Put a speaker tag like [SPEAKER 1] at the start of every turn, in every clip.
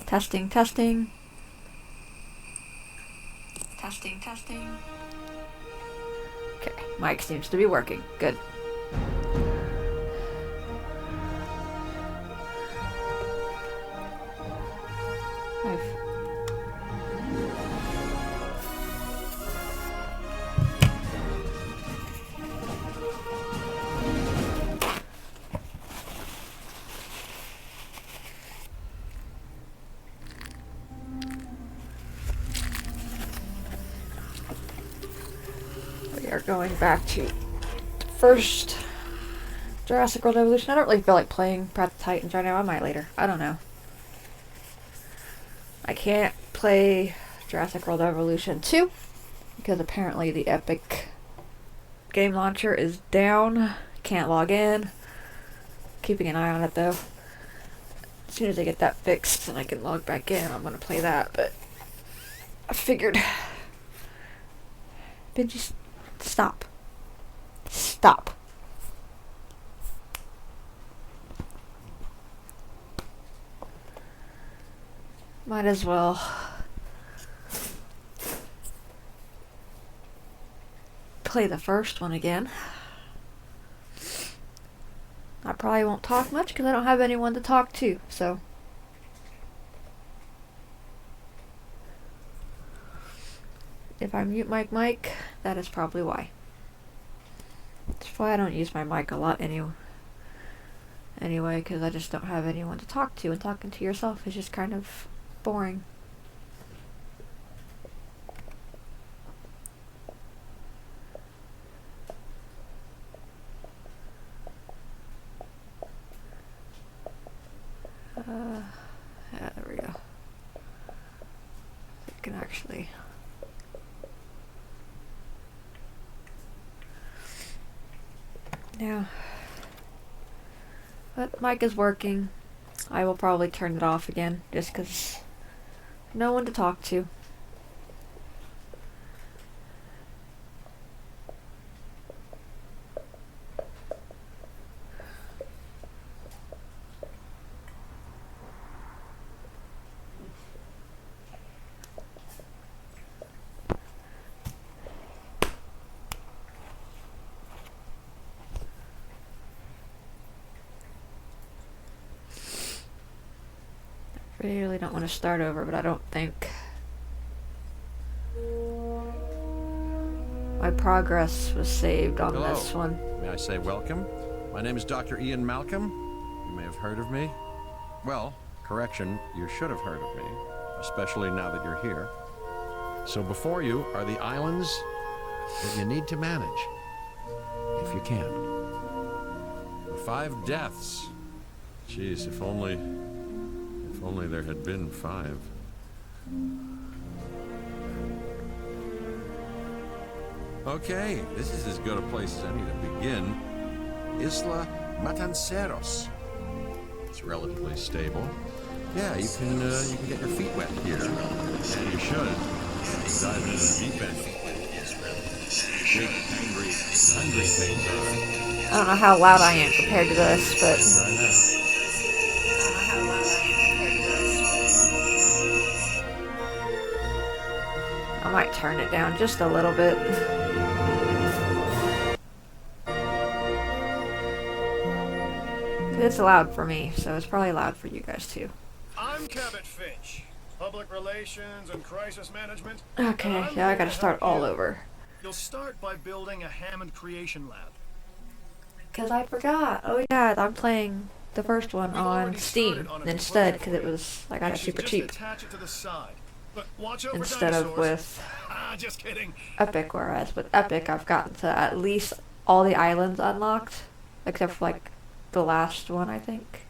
[SPEAKER 1] Testing, testing. Testing, testing. Okay, mic seems to be working. Good. We are going back to first Jurassic World Evolution. I don't really feel like playing Path of Titans right now. I might later. I don't know. I can't play Jurassic World Evolution 2 because apparently the Epic game launcher is down. Can't log in. Keeping an eye on it though. As soon as I get that fixed and I can log back in, I'm gonna play that. But I figured, Benji, stop. Stop. Might as well play the first one again. I probably won't talk much because I don't have anyone to talk to, so. If I mute my mic, that is probably why. That's why I don't use my mic a lot anyway, because I just don't have anyone to talk to, and talking to yourself is just kind of boring. Yeah, there we go. I can actually. Yeah. But mic is working. I will probably turn it off again just because no one to talk to. Really don't want to start over, but I don't think my progress was saved on
[SPEAKER 2] Hello.
[SPEAKER 1] this one.
[SPEAKER 2] May I say welcome? My name is Dr. Ian Malcolm. You may have heard of me. Well, correction, you should have heard of me, especially now that you're here. So before you are the islands that you need to manage, if you can. The 5 deaths. Jeez, if only there had been 5. Okay, this is as good a place as any to begin. Isla Matanceros. It's relatively stable. Yeah, you can get your feet wet here. And you should. Dive into the deep end. Big, hungry things are.
[SPEAKER 1] I don't know how loud I am compared to this, but
[SPEAKER 2] Try that.
[SPEAKER 1] I might turn it down just a little bit. It's loud for me, so it's probably loud for you guys too.
[SPEAKER 3] I'm Cabot Finch, Public Relations and Crisis Management.
[SPEAKER 1] Okay, yeah, I gotta start all over.
[SPEAKER 3] You'll start by building a Hammond Creation Lab.
[SPEAKER 1] Because I forgot. Oh yeah, I'm playing the first one on Steam instead, because it was, I got it super cheap.
[SPEAKER 3] Attach it to the side. But watch out for
[SPEAKER 1] Instead of
[SPEAKER 3] dinosaurs.
[SPEAKER 1] with
[SPEAKER 3] Just kidding.
[SPEAKER 1] Epic, whereas with Epic I've gotten to at least all the islands unlocked, except for like the last one, I think.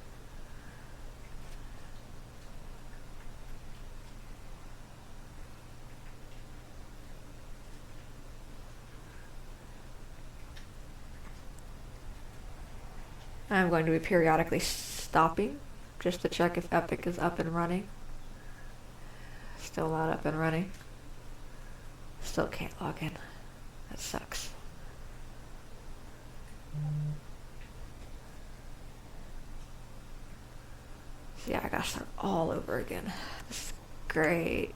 [SPEAKER 1] I'm going to be periodically stopping just to check if Epic is up and running. Still not up and running. Still can't log in. That sucks. Yeah, I gotta start all over again. This is great.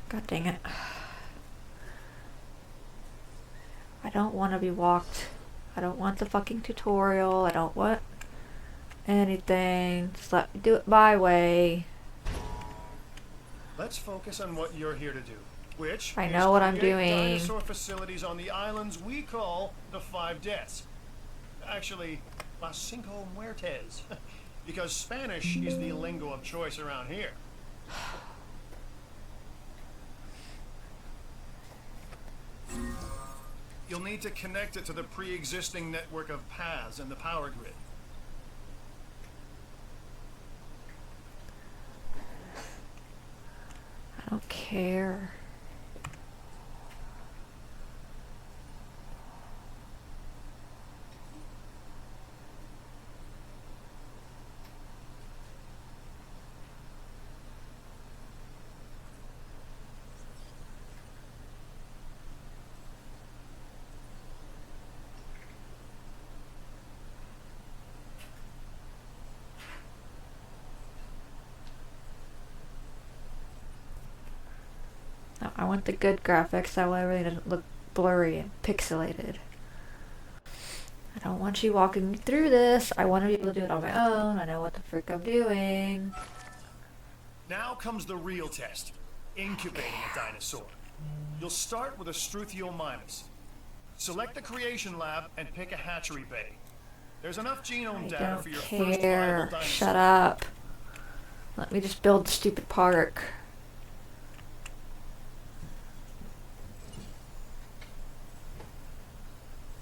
[SPEAKER 1] God dang it. I don't want to be walked. I don't want the fucking tutorial. I don't want anything. Just let me do it my way.
[SPEAKER 3] Let's focus on what you're here to do, which
[SPEAKER 1] I
[SPEAKER 3] is
[SPEAKER 1] know what I'm
[SPEAKER 3] create
[SPEAKER 1] doing.
[SPEAKER 3] dinosaur facilities on the islands we call the Five Deaths. Actually, Las Cinco Muertes, because Spanish is the lingo of choice around here. You'll need to connect it to the pre-existing network of paths in the power grid.
[SPEAKER 1] I don't care. No, I want the good graphics, that way everything doesn't look blurry and pixelated. I don't want you walking me through this. I want to be able to do it on my own. I know what the frick I'm doing.
[SPEAKER 3] Now comes the real test, incubating a dinosaur. You'll start with a Struthiomimus. Select the creation lab and pick a hatchery bay. There's enough genome
[SPEAKER 1] I
[SPEAKER 3] data
[SPEAKER 1] don't
[SPEAKER 3] for your first viable
[SPEAKER 1] care.
[SPEAKER 3] dinosaur.
[SPEAKER 1] Shut up. Let me just build the stupid park.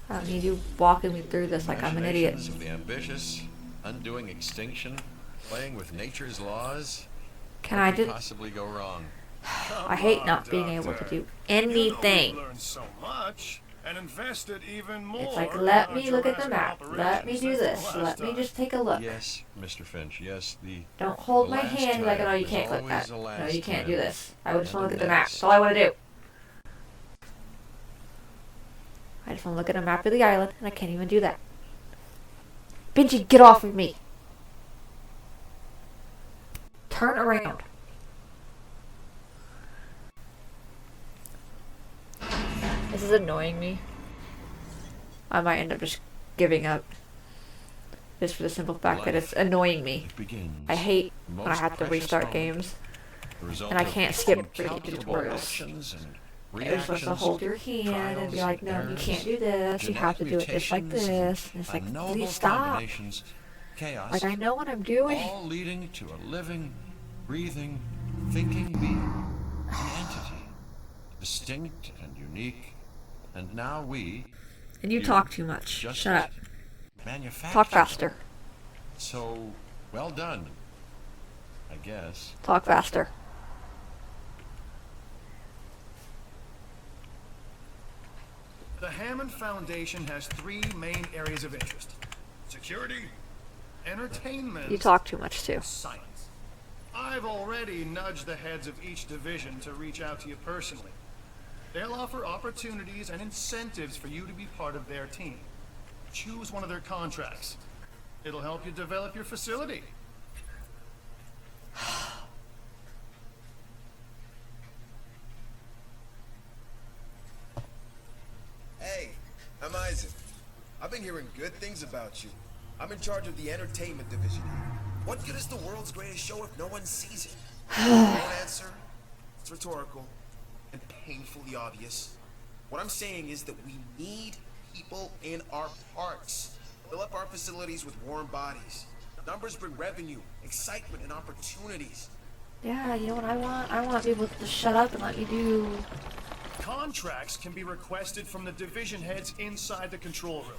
[SPEAKER 1] I don't need you walking me through this like I'm an idiot.
[SPEAKER 2] Imaginations of the ambitious, undoing extinction, playing with nature's laws.
[SPEAKER 1] Can
[SPEAKER 2] What
[SPEAKER 1] I
[SPEAKER 2] could
[SPEAKER 1] just...
[SPEAKER 2] possibly go wrong?
[SPEAKER 1] I hate not being able to do anything.
[SPEAKER 3] You know we've learned so much and invested even more.
[SPEAKER 1] It's like, let
[SPEAKER 3] in
[SPEAKER 1] me
[SPEAKER 3] our
[SPEAKER 1] look at the
[SPEAKER 3] Jurassic
[SPEAKER 1] map. Let me
[SPEAKER 3] operations
[SPEAKER 1] do
[SPEAKER 3] since the
[SPEAKER 1] this.
[SPEAKER 3] last
[SPEAKER 1] Let me
[SPEAKER 3] time.
[SPEAKER 1] just take a look.
[SPEAKER 2] Yes, Mr. Finch. Yes, the.
[SPEAKER 1] Don't hold
[SPEAKER 2] the
[SPEAKER 1] my
[SPEAKER 2] last
[SPEAKER 1] hand like,
[SPEAKER 2] time
[SPEAKER 1] no, you
[SPEAKER 2] was
[SPEAKER 1] can't click
[SPEAKER 2] always
[SPEAKER 1] that.
[SPEAKER 2] the
[SPEAKER 1] No,
[SPEAKER 2] last
[SPEAKER 1] you can't
[SPEAKER 2] time.
[SPEAKER 1] do this. I just want to
[SPEAKER 2] And
[SPEAKER 1] look at the map.
[SPEAKER 2] next.
[SPEAKER 1] That's all I want to do. I just want to look at a map of the island, and I can't even do that. Benji, get off of me! Turn around. This is annoying me. I might end up just giving up. Just for the simple fact that it's annoying me.
[SPEAKER 2] It begins.
[SPEAKER 1] I hate when I
[SPEAKER 2] Most
[SPEAKER 1] have to
[SPEAKER 2] precious
[SPEAKER 1] restart
[SPEAKER 2] moment.
[SPEAKER 1] games.
[SPEAKER 2] The result
[SPEAKER 1] and I
[SPEAKER 2] of
[SPEAKER 1] can't skip
[SPEAKER 2] incalculable
[SPEAKER 1] tutorials.
[SPEAKER 2] actions and
[SPEAKER 1] You're supposed to hold your hand and be like, no, you can't do this. You have to do it just like this. And it's like,
[SPEAKER 2] unknowable
[SPEAKER 1] please stop.
[SPEAKER 2] combinations, chaos,
[SPEAKER 1] Like, I know what I'm doing.
[SPEAKER 2] all leading to a living, breathing, thinking being, an entity, distinct and unique, and now we
[SPEAKER 1] And you talk too much.
[SPEAKER 2] just
[SPEAKER 1] Shut up.
[SPEAKER 2] manufacture.
[SPEAKER 1] Talk faster.
[SPEAKER 2] So, well done, I guess.
[SPEAKER 1] Talk faster.
[SPEAKER 3] The Hammond Foundation has three main areas of interest: security, entertainment,
[SPEAKER 1] You talk too much too.
[SPEAKER 3] science. I've already nudged the heads of each division to reach out to you personally. They'll offer opportunities and incentives for you to be part of their team. Choose one of their contracts. It'll help you develop your facility.
[SPEAKER 4] Hey, I'm Isaac. I've been hearing good things about you. I'm in charge of the entertainment division here. What good is the world's greatest show if no one sees it? Won't answer? It's rhetorical and painfully obvious. What I'm saying is that we need people in our parks. Fill up our facilities with warm bodies. Numbers bring revenue, excitement, and opportunities.
[SPEAKER 1] Yeah, you know what I want? I want people to just shut up and let me do...
[SPEAKER 3] Contracts can be requested from the division heads inside the control room.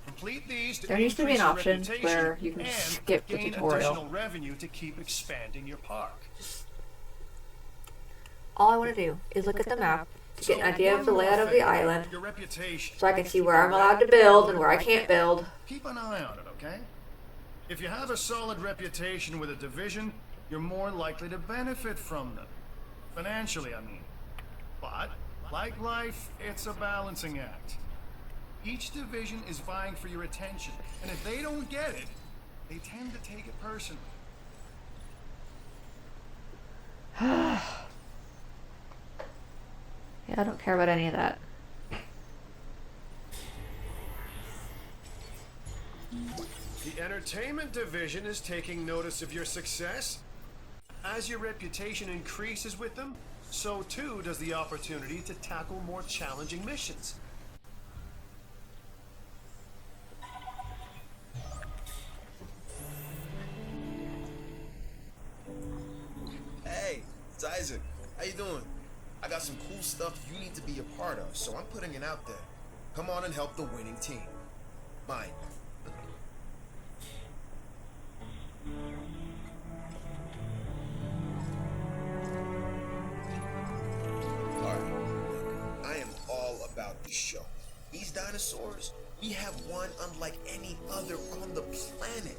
[SPEAKER 3] Complete these to
[SPEAKER 1] There needs to be
[SPEAKER 3] increase
[SPEAKER 1] an
[SPEAKER 3] your
[SPEAKER 1] option
[SPEAKER 3] reputation
[SPEAKER 1] where you can
[SPEAKER 3] and
[SPEAKER 1] skip the
[SPEAKER 3] gain
[SPEAKER 1] tutorial.
[SPEAKER 3] additional revenue to keep expanding your park.
[SPEAKER 1] All I want to do is look at the map to get an idea of the layout of the island
[SPEAKER 3] Your reputation.
[SPEAKER 1] so I can see where I'm allowed to build and where I can't build.
[SPEAKER 3] Keep an eye on it, okay? If you have a solid reputation with a division, you're more likely to benefit from them. Financially, I mean. But Like life, it's a balancing act. Each division is vying for your attention, and if they don't get it, they tend to take it personally.
[SPEAKER 1] Yeah, I don't care about any of that.
[SPEAKER 5] The entertainment division is taking notice of your success. As your reputation increases with them, so too does the opportunity to tackle more challenging missions.
[SPEAKER 4] Hey, it's Isaac. How you doing? I got some cool stuff you need to be a part of, so I'm putting it out there. Come on and help the winning team. Mine. Alright, look, I am all about this show. These dinosaurs, we have one unlike any other on the planet.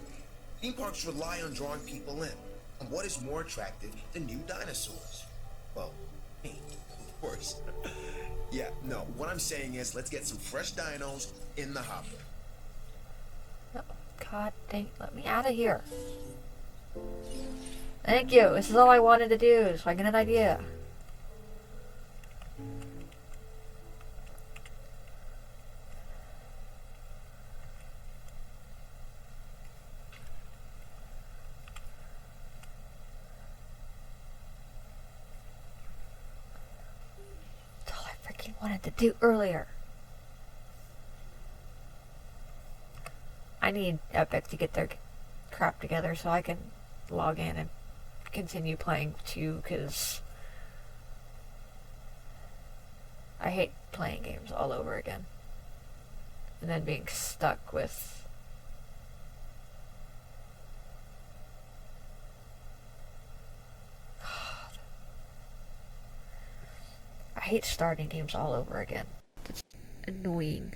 [SPEAKER 4] Theme parks rely on drawing people in. And what is more attractive than new dinosaurs? Well, me, of course. Yeah, no, what I'm saying is let's get some fresh dinos in the hopper.
[SPEAKER 1] Oh, God dang, let me out of here. Thank you. This is all I wanted to do, so I get an idea. That's all I freaking wanted to do earlier. I need Epic to get their crap together so I can log in and continue playing too, because I hate playing games all over again and then being stuck with God. I hate starting games all over again. It's annoying.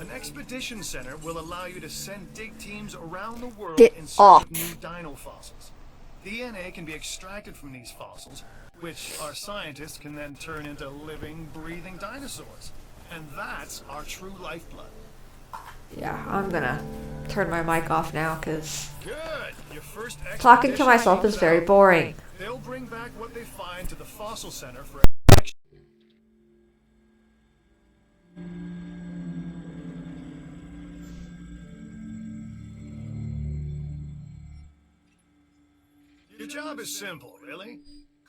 [SPEAKER 3] An expedition center will allow you to send dig teams around the world
[SPEAKER 1] Get
[SPEAKER 3] in search
[SPEAKER 1] off.
[SPEAKER 3] of new dino fossils. DNA can be extracted from these fossils, which our scientists can then turn into living, breathing dinosaurs. And that's our true lifeblood.
[SPEAKER 1] Yeah, I'm gonna turn my mic off now because
[SPEAKER 3] Good. Your first
[SPEAKER 1] talking to
[SPEAKER 3] expedition
[SPEAKER 1] myself
[SPEAKER 3] comes
[SPEAKER 1] is very
[SPEAKER 3] out.
[SPEAKER 1] boring.
[SPEAKER 3] They'll bring back what they find to the fossil center for Your job is simple, really.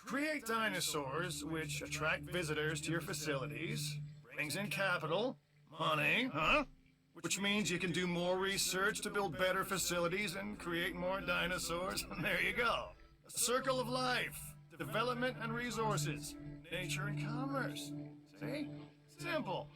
[SPEAKER 3] Create dinosaurs which attract visitors to your facilities, brings in capital, money, huh? Which means you can do more research to build better facilities and create more dinosaurs. And there you go. A circle of life, development and resources, nature and commerce. See? Simple.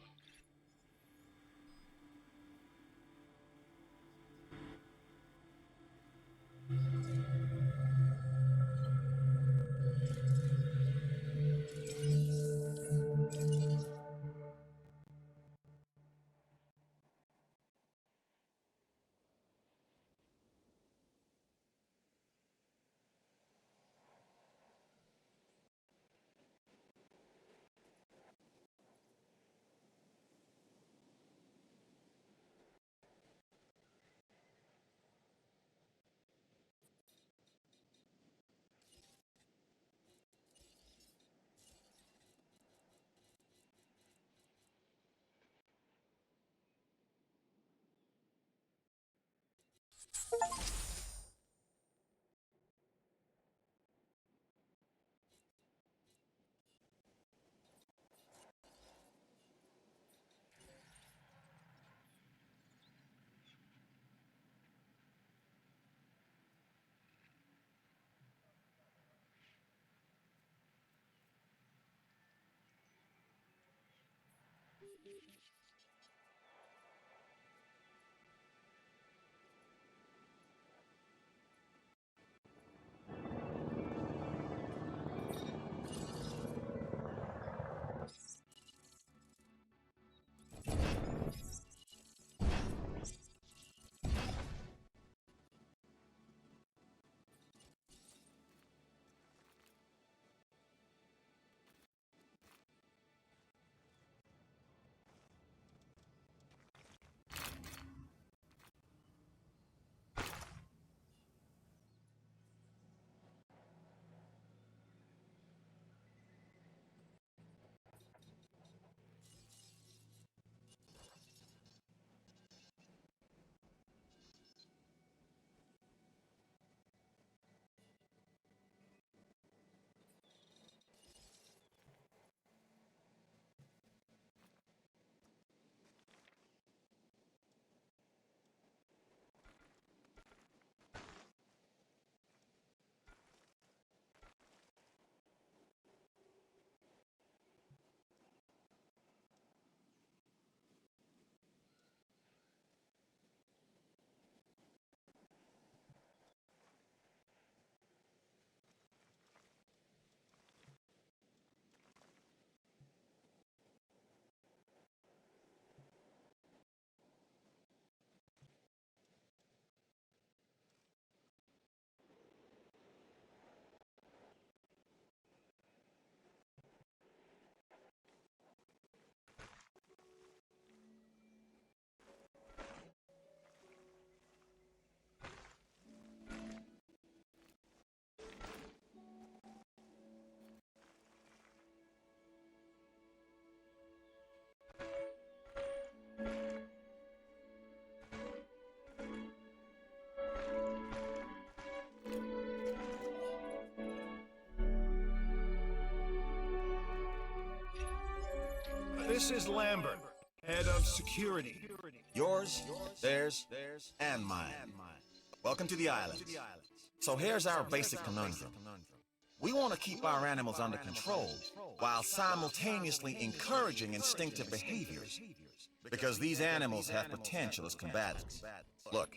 [SPEAKER 3] This is Lambert, head of security.
[SPEAKER 6] Yours, theirs, and mine. Welcome to the island. So here's our basic conundrum. We want to keep our animals under control while simultaneously encouraging instinctive behaviors, because these animals have potential as combatants. Look,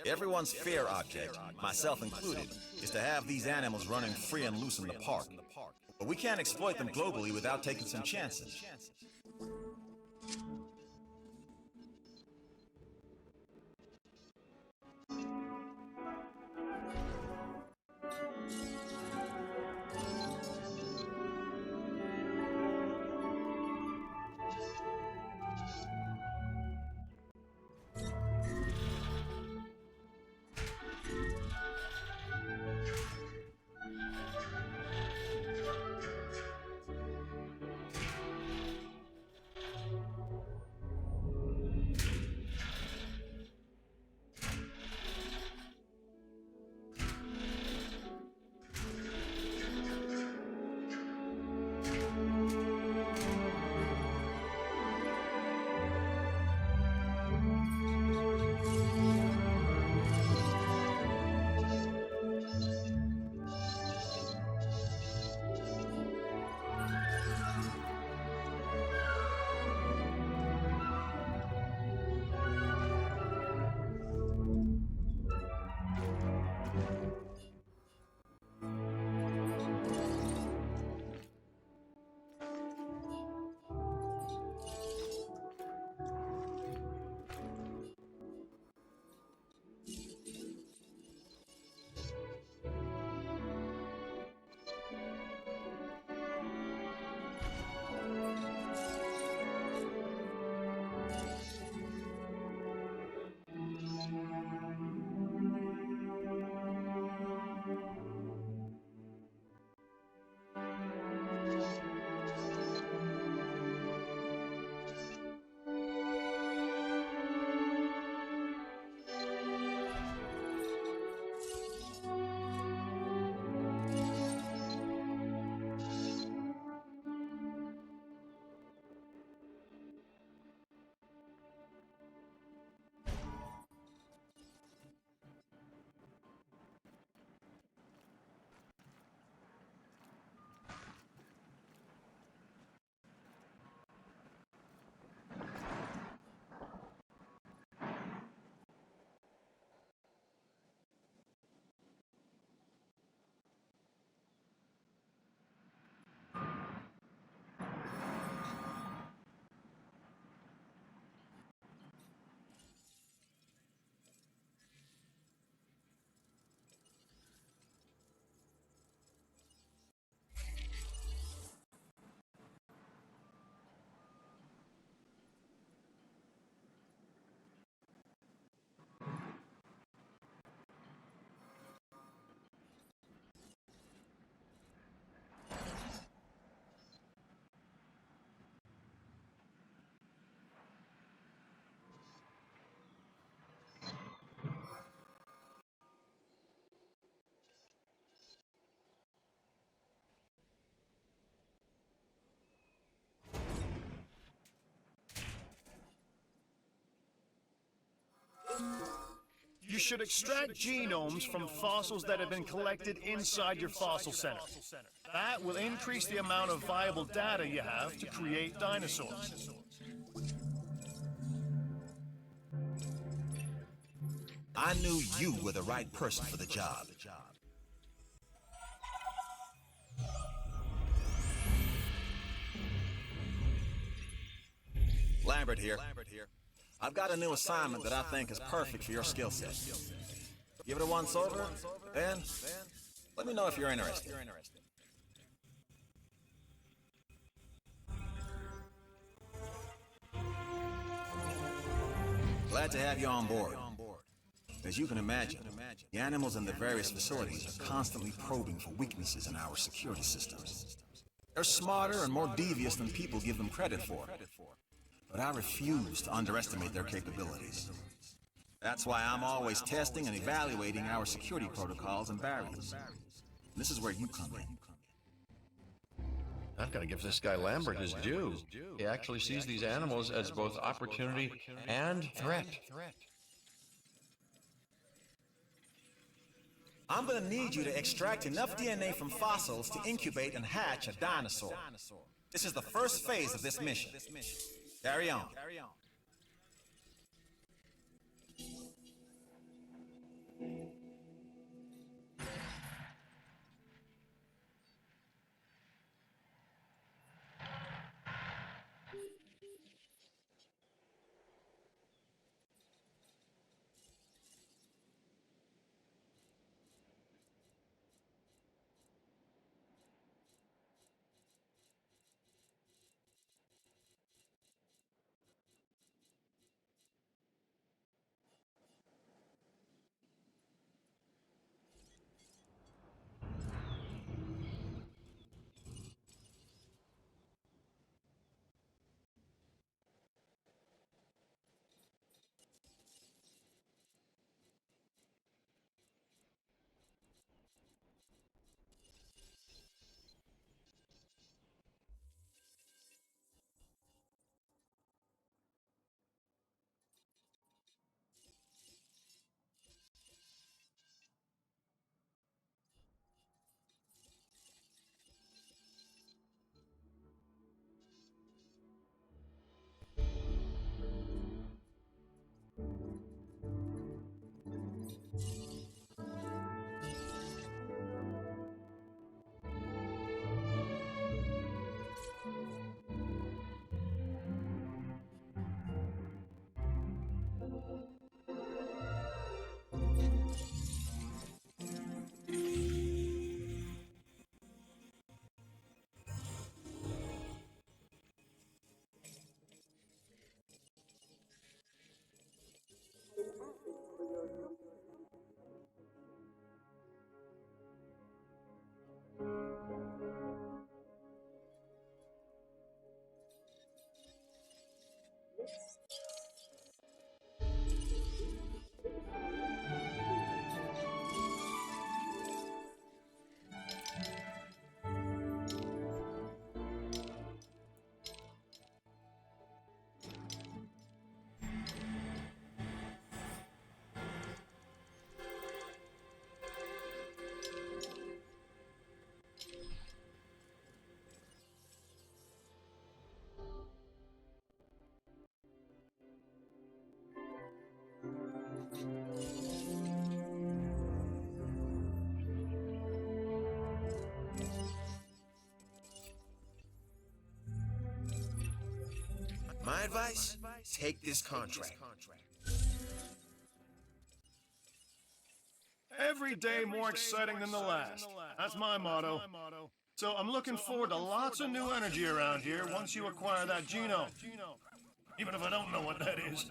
[SPEAKER 6] everyone's fear object, myself included, is to have these animals running free and loose in the park. But we can't exploit them globally without taking some chances.
[SPEAKER 3] You should extract genomes from fossils that have been collected inside your fossil center. That will increase the amount of viable data you have to create dinosaurs.
[SPEAKER 6] I knew you were the right person for the job. Lambert here. I've got a new assignment that I think is perfect for your skill set. Give it a once over, then let me know if you're interested. Glad to have you on board. As you can imagine, the animals in the various facilities are constantly probing for weaknesses in our security systems. They're smarter and more devious than people give them credit for. But I refuse to underestimate their capabilities. That's why I'm always testing and evaluating our security protocols and barriers. This is where you come in.
[SPEAKER 2] I've got to give this guy Lambert his due. He actually sees these animals as both opportunity and threat.
[SPEAKER 6] I'm gonna need you to extract enough DNA from fossils to incubate and hatch a dinosaur. This is the first phase of this mission. Carry on. My advice? Take this contract.
[SPEAKER 3] Every day more exciting than the last. That's my motto. So I'm looking forward to lots of new energy around here once you acquire that genome. Even if I don't know what that is.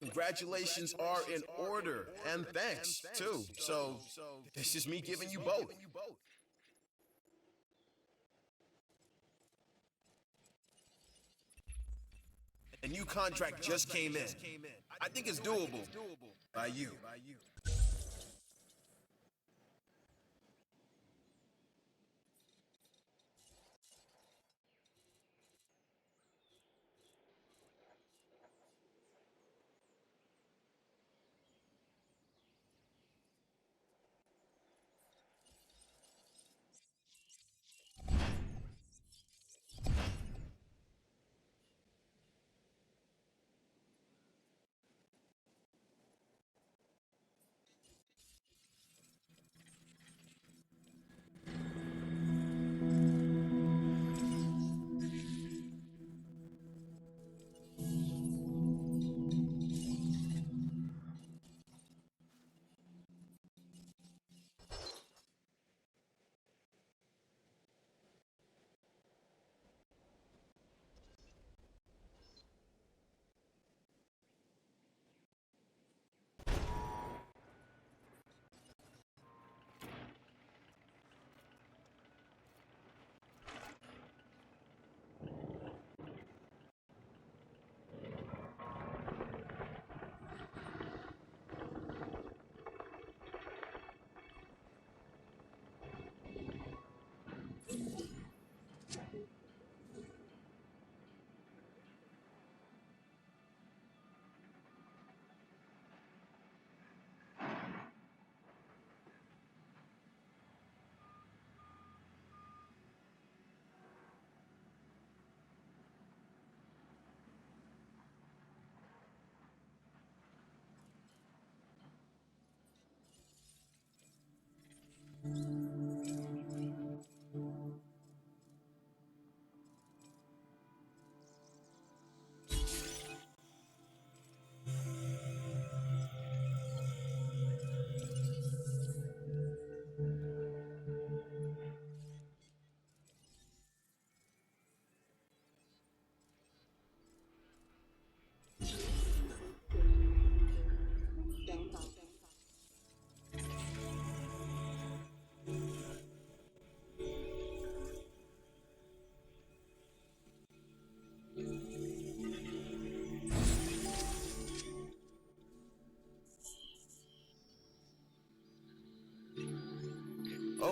[SPEAKER 4] Congratulations are in order, and thanks, too. So, this is me giving you both. A new contract just came in. I think it's doable. By you.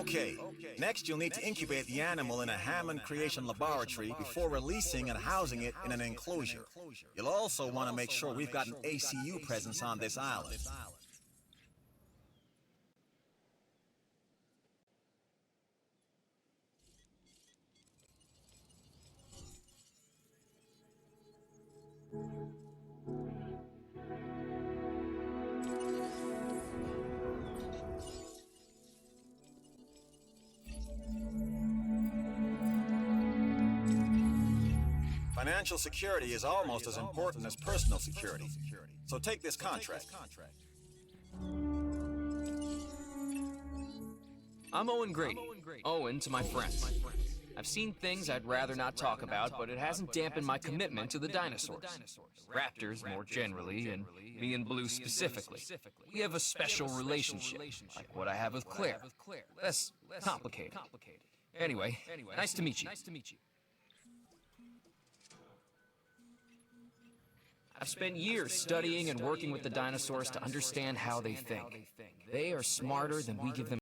[SPEAKER 6] Okay. Next, you'll need to incubate the animal in a Hammond creation laboratory before releasing and housing it in an enclosure. You'll also want to make sure we've got an ACU presence on this island. Financial security is almost as important as personal security. So take this contract.
[SPEAKER 7] I'm Owen Grady. Owen to my friends. I've seen things I'd rather not talk about, but it hasn't dampened my commitment to the dinosaurs. Raptors more generally, and me and Blue specifically. We have a special relationship, like what I have with Claire. Less complicated. Anyway, nice to meet you. I've spent years studying and working with the dinosaurs to understand how they think. They are smarter than we give them